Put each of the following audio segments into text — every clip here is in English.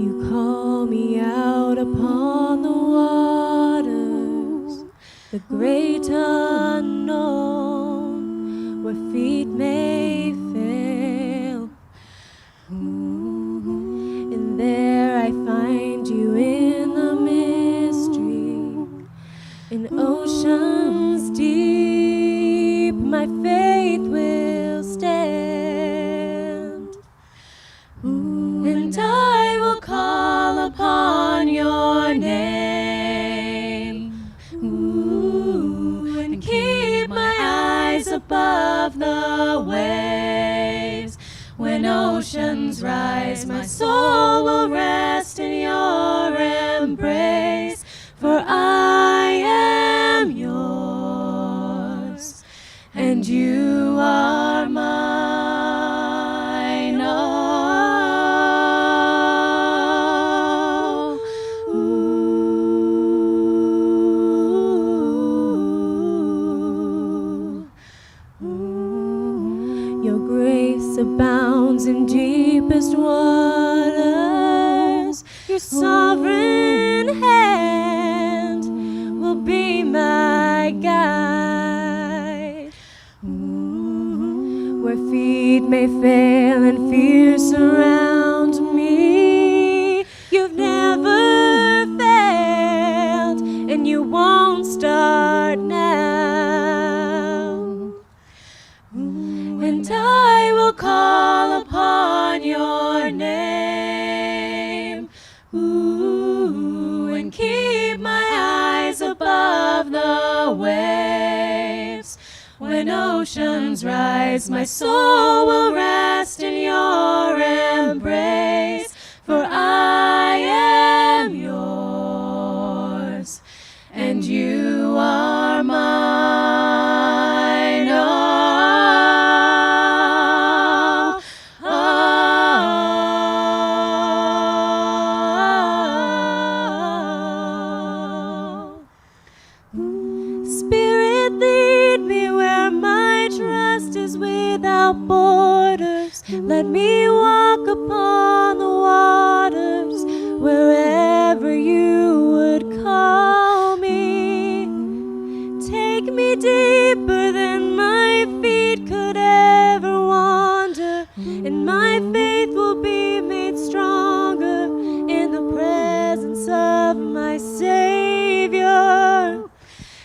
You call me out upon the waters, the great unknown, where feet may fail. And there I find you in the mystery, in oceans deep, my faith will stand. And I will call upon your name, and keep my eyes above the waves. When oceans rise, my soul will rest in your embrace, for I am yours, and you are mine. Oh, your grace abounds in deepest waters. Your sovereign hand will be my guide. Where feet may fail and fear surround me, you've never failed, and you won't start now. And I will call upon your name, and keep my eyes above the waves. When oceans rise, my soul will rest in your embrace, for I am yours, and you are mine. Oh, oh. Spirit, lead me where my trust is without borders. Let me walk upon the waters, wherever you would call me. Take me deeper than my feet could ever wander, and my faith will be made stronger in the presence of my Savior.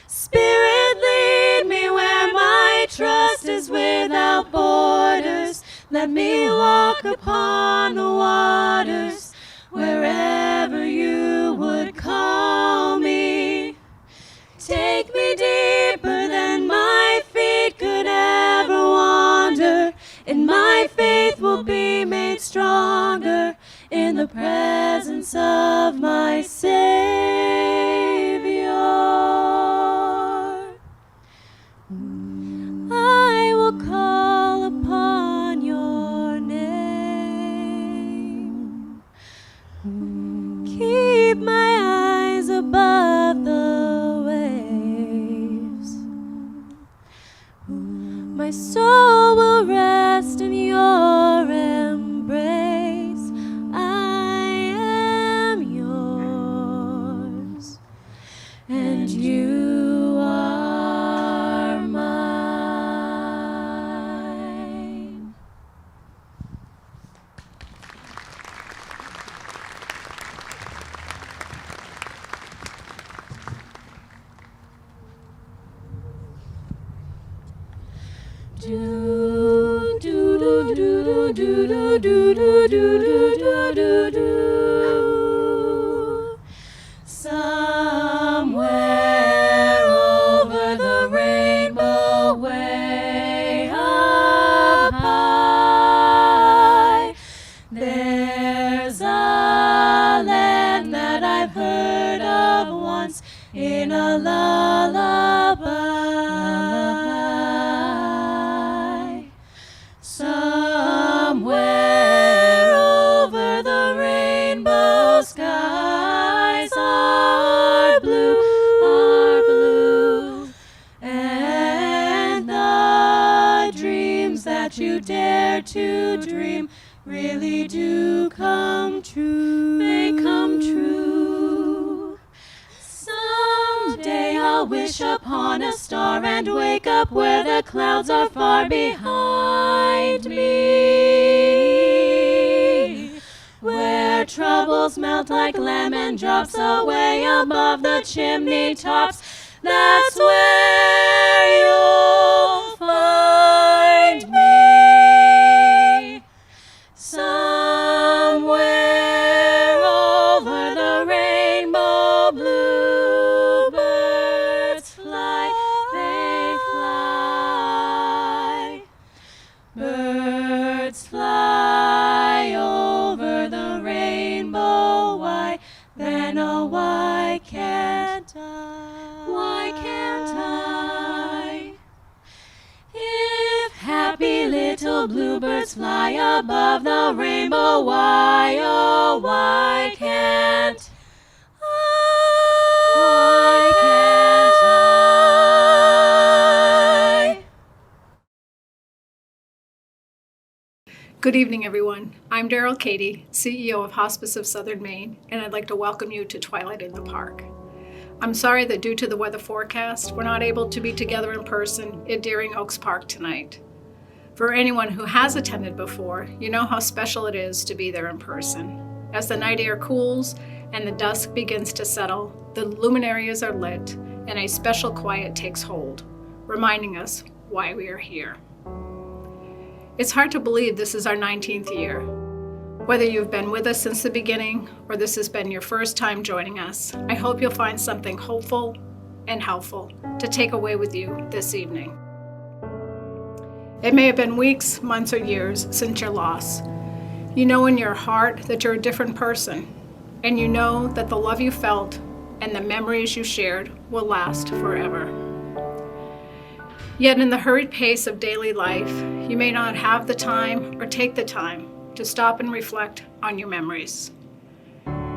Spirit, lead me where my trust is without borders. Let me walk upon the waters, wherever you would call me. Take me deeper than my feet could ever wander, and my faith will be made stronger in the presence of my Savior. I will call upon your name. Keep my eyes above the waves. My soul will rest in your embrace. I am yours, and you are mine. Do do do do do do do do do do do do. Somewhere over the rainbow, way up high, there's a land that I've heard of once in a lullaby. Somewhere over the rainbow, skies are blue, and the dreams that you dare to dream really do come true. wish upon a star and wake up where the clouds are far behind me, where troubles melt like lemon drops away above the chimney tops. That's where you'll find me, somewhere over the rainbow. Bluebirds fly, they fly. Birds fly over the rainbow. Why then, oh, why can't I? Why can't I? If happy little bluebirds fly above the rainbow, why, oh, why can't I? Why can't I? Good evening, everyone. I'm Daryl, Cady, CEO of Hospice of Southern Maine, and I'd like to welcome you to Twilight in the Park. I'm sorry that due to the weather forecast, we're not able to be together in person at Deering Oaks Park tonight. For anyone who has attended before, you know how special it is to be there in person. As the night air cools and the dusk begins to settle, the luminarias are lit and a special quiet takes hold, reminding us why we are here. It's hard to believe this is our 19th year. Whether you've been with us since the beginning or this has been your first time joining us, I hope you'll find something hopeful and helpful to take away with you this evening. It may have been weeks, months, or years since your loss. You know in your heart that you're a different person, and you know that the love you felt and the memories you shared will last forever. Yet in the hurried pace of daily life, you may not have the time or take the time to stop and reflect on your memories.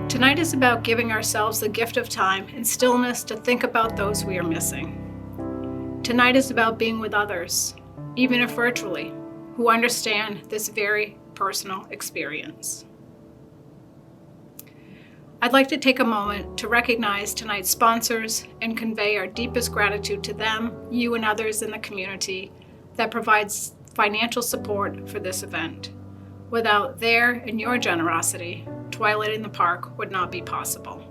Tonight is about giving ourselves the gift of time and stillness to think about those we are missing. Tonight is about being with others, even if virtually, who understand this very personal experience. I'd like to take a moment to recognize tonight's sponsors and convey our deepest gratitude to them, you, and others in the community that provides financial support for this event. Without their and your generosity, Twilight in the Park would not be possible.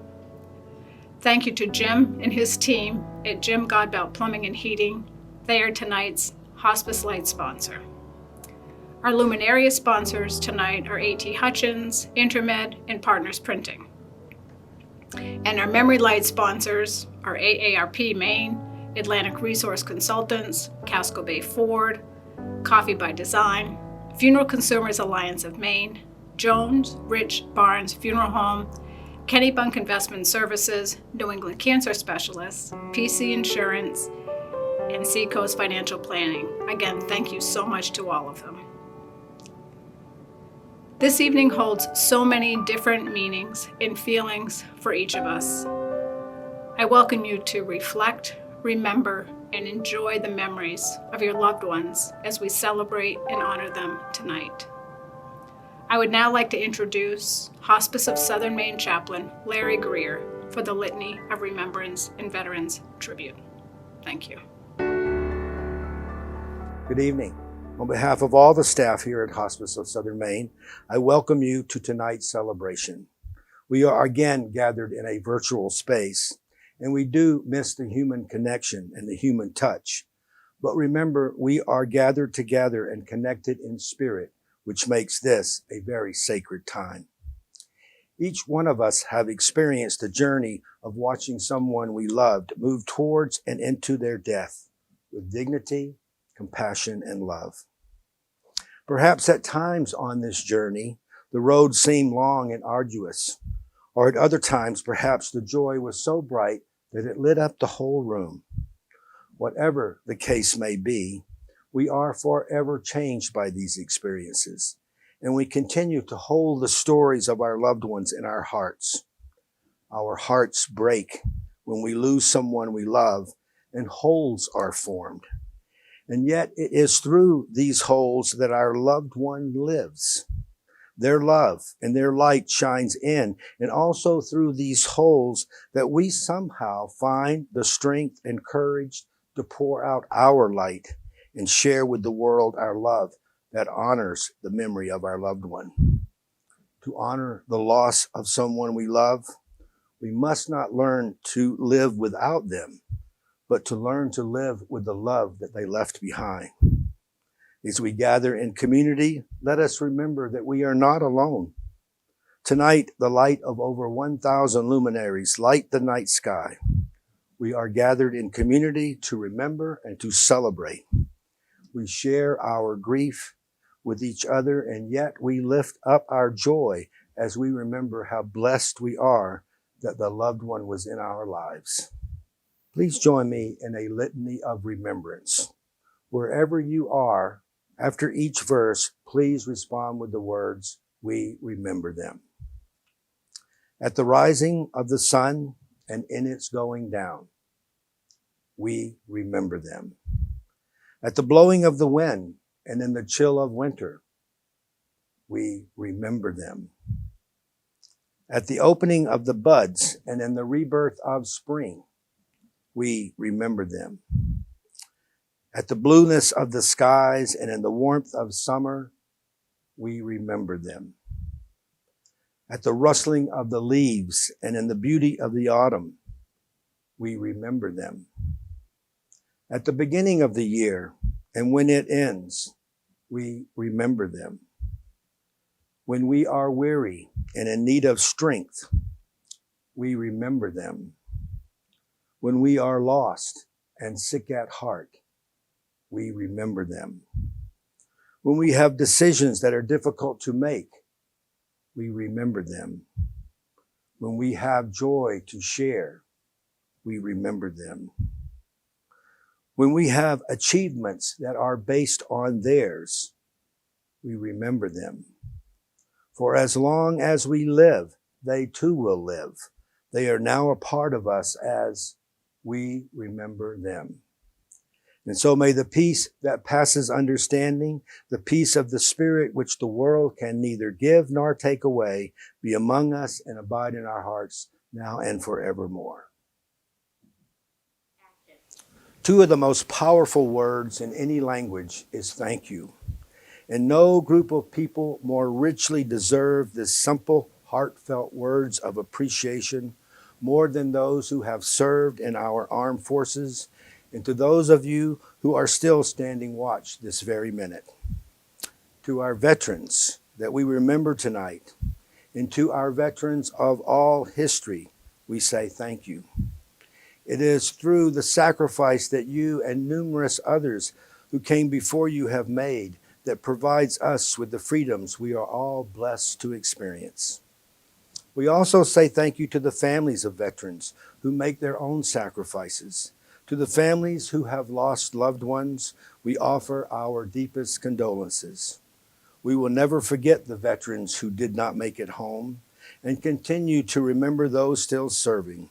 Thank you to Jim and his team at Jim Godbout Plumbing and Heating. They are tonight's Hospice Light sponsor. Our Luminaria sponsors tonight are A.T. Hutchins, Intermed, and Partners Printing. And our Memory Light sponsors are AARP Maine, Atlantic Resource Consultants, Casco Bay Ford, Coffee by Design, Funeral Consumers Alliance of Maine, Jones, Rich, Barnes Funeral Home, Kennebunk Investment Services, New England Cancer Specialists, PC Insurance, and Seacoast Financial Planning. Again, thank you so much to all of them. This evening holds so many different meanings and feelings for each of us. I welcome you to reflect, remember, and enjoy the memories of your loved ones as we celebrate and honor them tonight. I would now like to introduce Hospice of Southern Maine Chaplain Larry Greer for the Litany of Remembrance and Veterans Tribute. Thank you. Good evening. On behalf of all the staff here at Hospice of Southern Maine, I welcome you to tonight's celebration. We are again gathered in a virtual space, and we do miss the human connection and the human touch. But remember, we are gathered together and connected in spirit, which makes this a very sacred time. Each one of us have experienced the journey of watching someone we loved move towards and into their death with dignity, compassion, and love. Perhaps at times on this journey, the road seemed long and arduous, or at other times, perhaps the joy was so bright that it lit up the whole room. Whatever the case may be, we are forever changed by these experiences, and we continue to hold the stories of our loved ones in our hearts. Our hearts break when we lose someone we love, and holes are formed. And yet it is through these holes that our loved one lives. Their love and their light shines in and also through these holes that we somehow find the strength and courage to pour out our light and share with the world our love that honors the memory of our loved one. To honor the loss of someone we love, we must not learn to live without them, but to learn to live with the love that they left behind. As we gather in community, let us remember that we are not alone. Tonight, the light of over 1,000 luminaries light the night sky. We are gathered in community to remember and to celebrate. We share our grief with each other, and yet we lift up our joy as we remember how blessed we are that the loved one was in our lives. Please join me in a litany of remembrance. Wherever you are, after each verse, please respond with the words, "We remember them." At the rising of the sun and in its going down, we remember them. At the blowing of the wind and in the chill of winter, we remember them. At the opening of the buds and in the rebirth of spring, we remember them. At the blueness of the skies and in the warmth of summer, we remember them. At the rustling of the leaves and in the beauty of the autumn, we remember them. At the beginning of the year and when it ends, we remember them. When we are weary and in need of strength, we remember them. When we are lost and sick at heart, we remember them. When we have decisions that are difficult to make, we remember them. When we have joy to share, we remember them. When we have achievements that are based on theirs, we remember them. For as long as we live, they too will live. They are now a part of us as we remember them. And so may the peace that passes understanding, the peace of the Spirit which the world can neither give nor take away, be among us and abide in our hearts now and forevermore. Two of the most powerful words in any language is thank you. And no group of people more richly deserve this simple, heartfelt words of appreciation more than those who have served in our armed forces, and to those of you who are still standing watch this very minute. To our veterans that we remember tonight, and to our veterans of all history, we say thank you. It is through the sacrifice that you and numerous others who came before you have made that provides us with the freedoms we are all blessed to experience. We also say thank you to the families of veterans who make their own sacrifices. To the families who have lost loved ones, we offer our deepest condolences. We will never forget the veterans who did not make it home and continue to remember those still serving.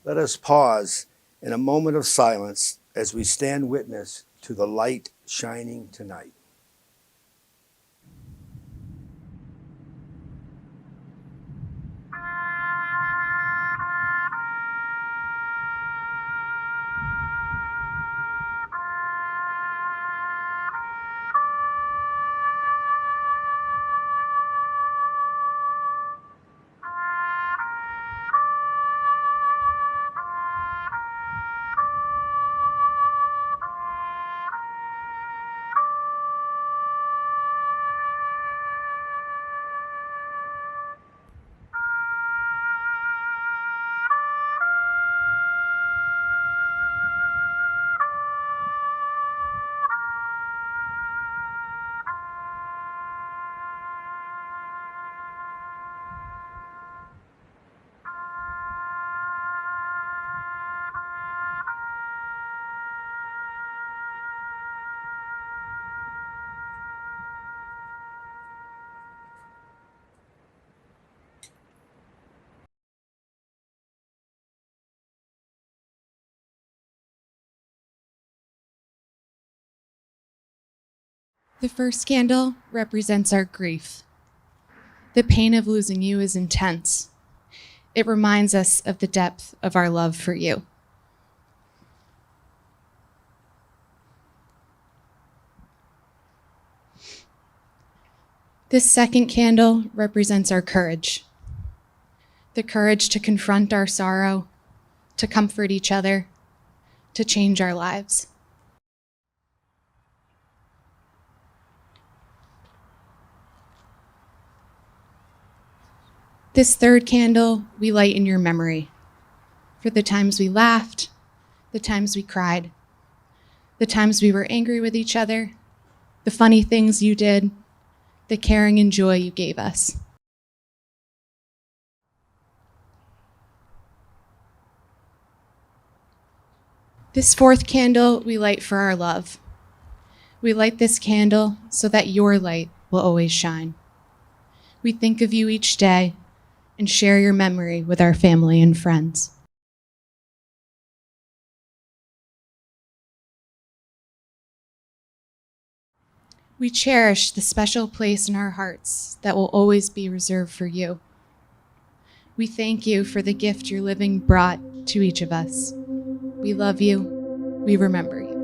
Let us pause in a moment of silence as we stand witness to the light shining tonight. The first candle represents our grief. The pain of losing you is intense. It reminds us of the depth of our love for you. This second candle represents our courage. The courage to confront our sorrow, to comfort each other, to change our lives. This third candle we light in your memory, for the times we laughed, the times we cried, the times we were angry with each other, the funny things you did, the caring and joy you gave us. This fourth candle we light for our love. We light this candle so that your light will always shine. We think of you each day and share your memory with our family and friends. We cherish the special place in our hearts that will always be reserved for you. We thank you for the gift your living brought to each of us. We love you. We remember you.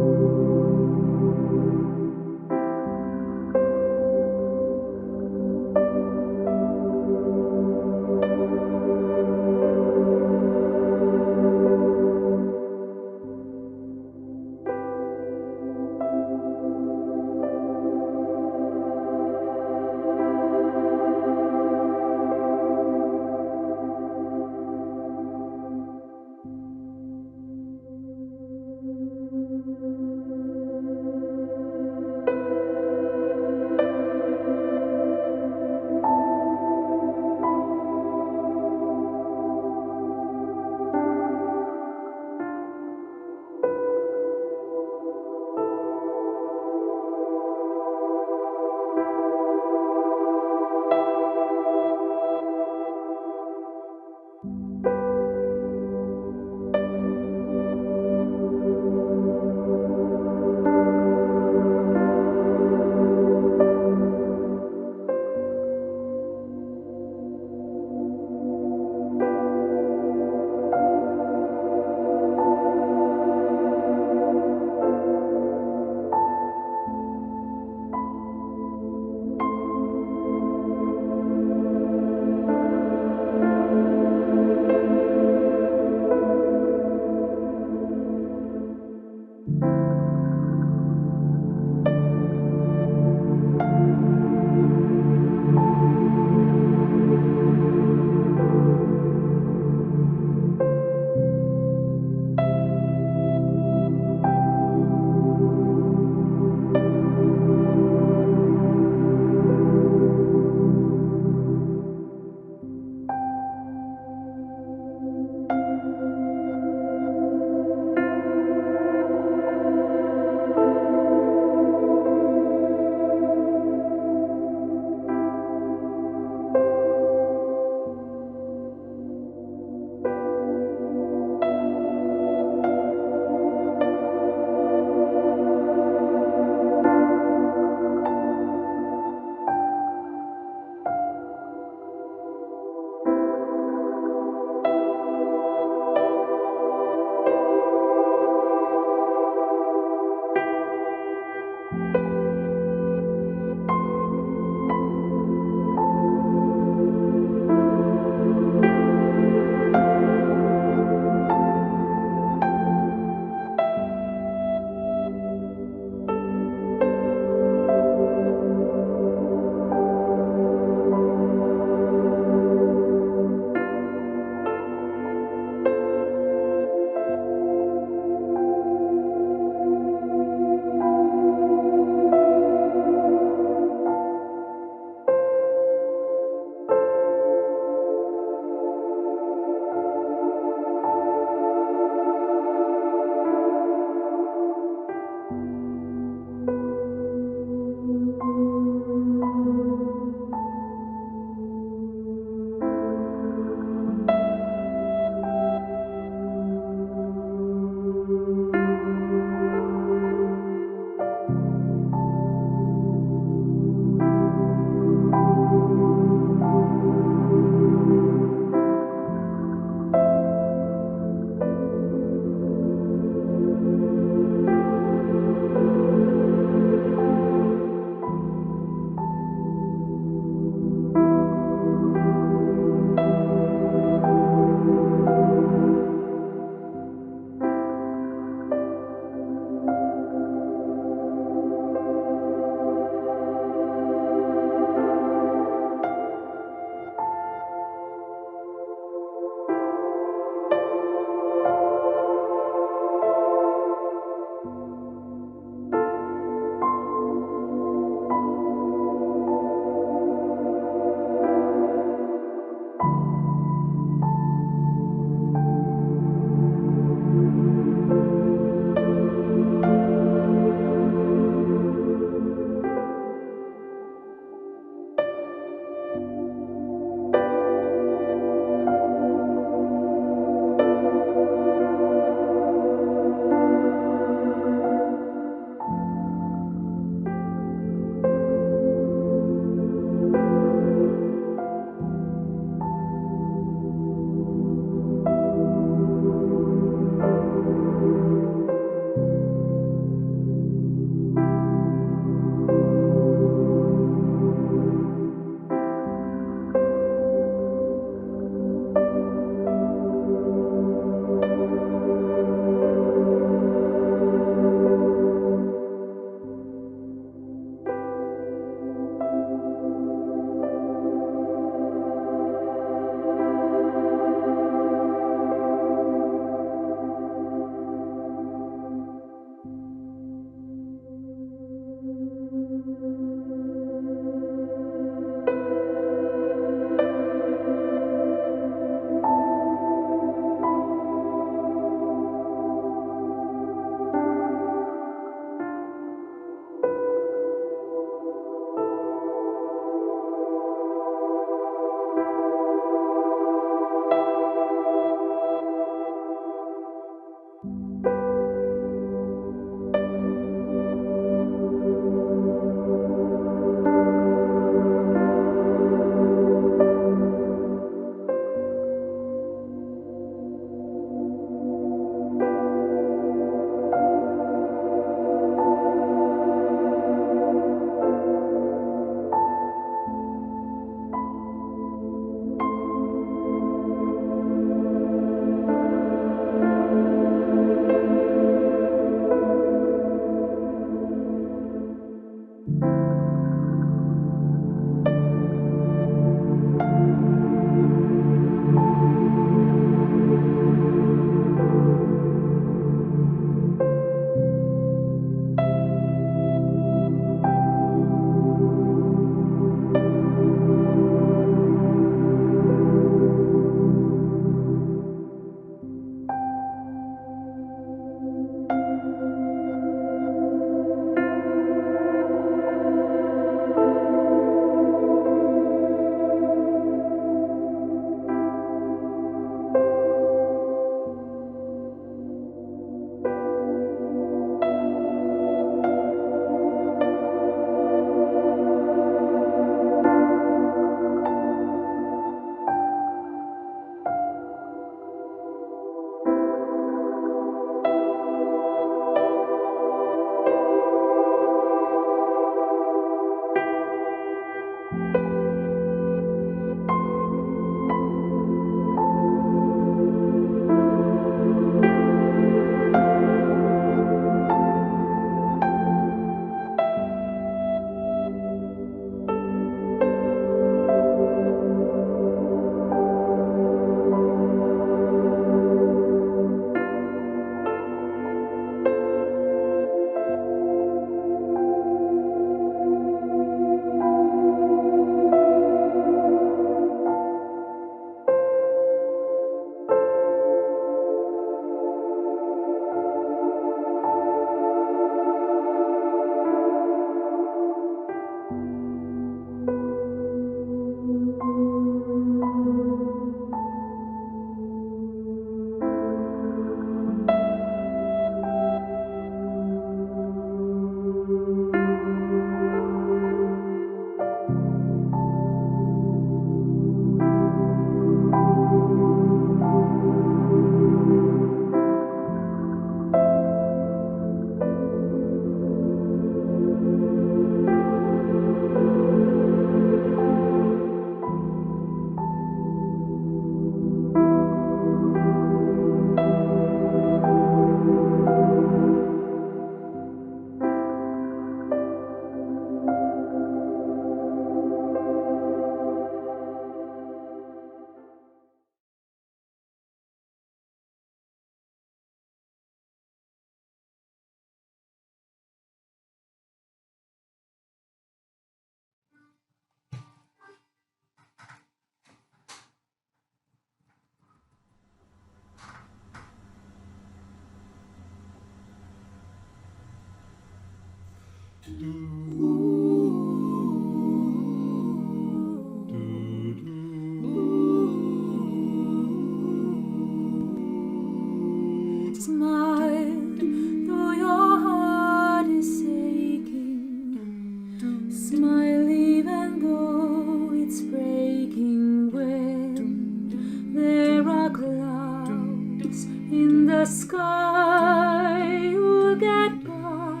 the sky, you'll get by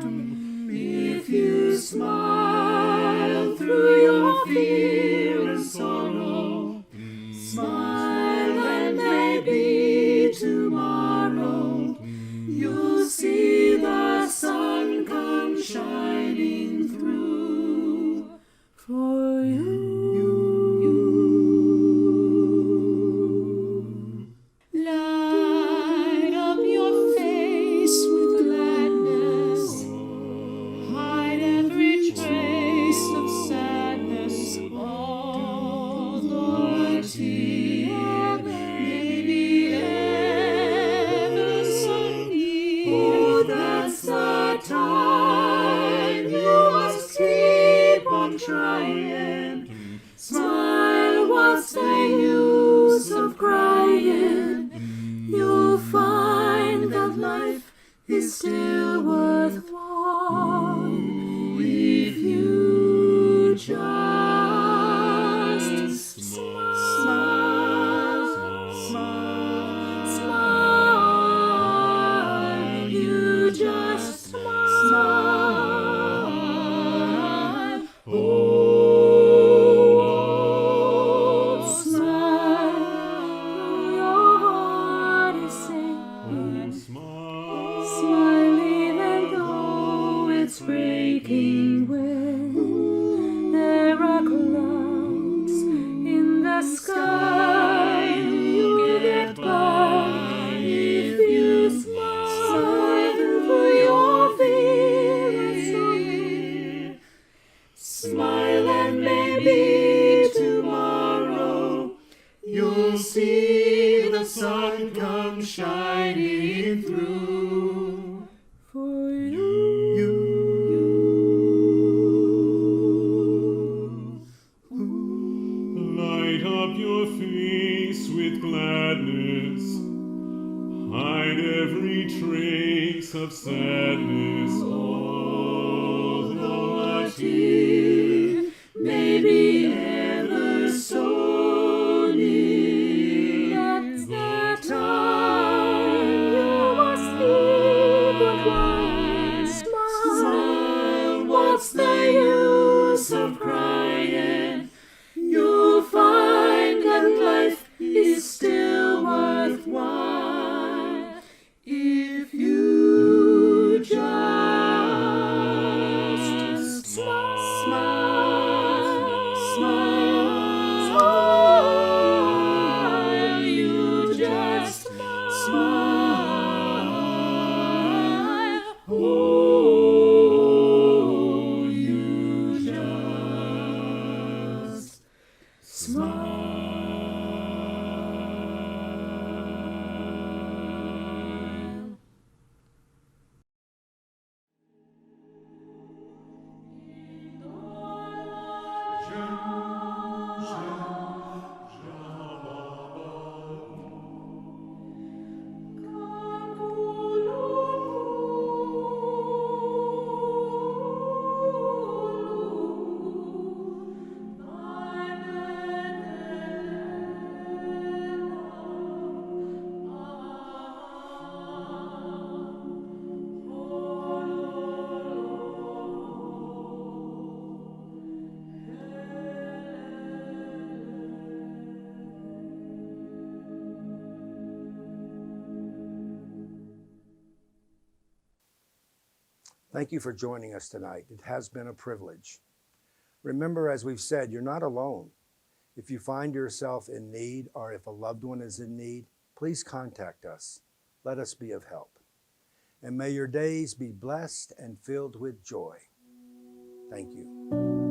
if you smile through your fear and sorrow. Smile and maybe tomorrow you'll see the sun come shining through for you. Light up your face with gladness, hide every trace of sadness, although a tear may be ever so near. Oh, that's the time you must keep on trying. Smile, what's the use of crying? You'll find that life is still worthwhile if you just smile, smile, smile. You just smile. Oh, smile. Your heart is singing. Smile even though it's breaking wind. There are clouds in the sky. You'll get by if you smile through your fear and sorrow. Smile and maybe tomorrow you'll see the sun come shining through for you. Light up your face with gladness, hide every trace of sadness, although a tear may be ever so near. That's the time you must keep on crying. Smile, what's the use of crying? You'll find that life is still worthwhile if you just smile, smile, smile. You just smile. Oh, you just smile. Thank you for joining us tonight. It has been a privilege. Remember, as we've said, you're not alone. If you find yourself in need or if a loved one is in need, please contact us. Let us be of help. And may your days be blessed and filled with joy. Thank you.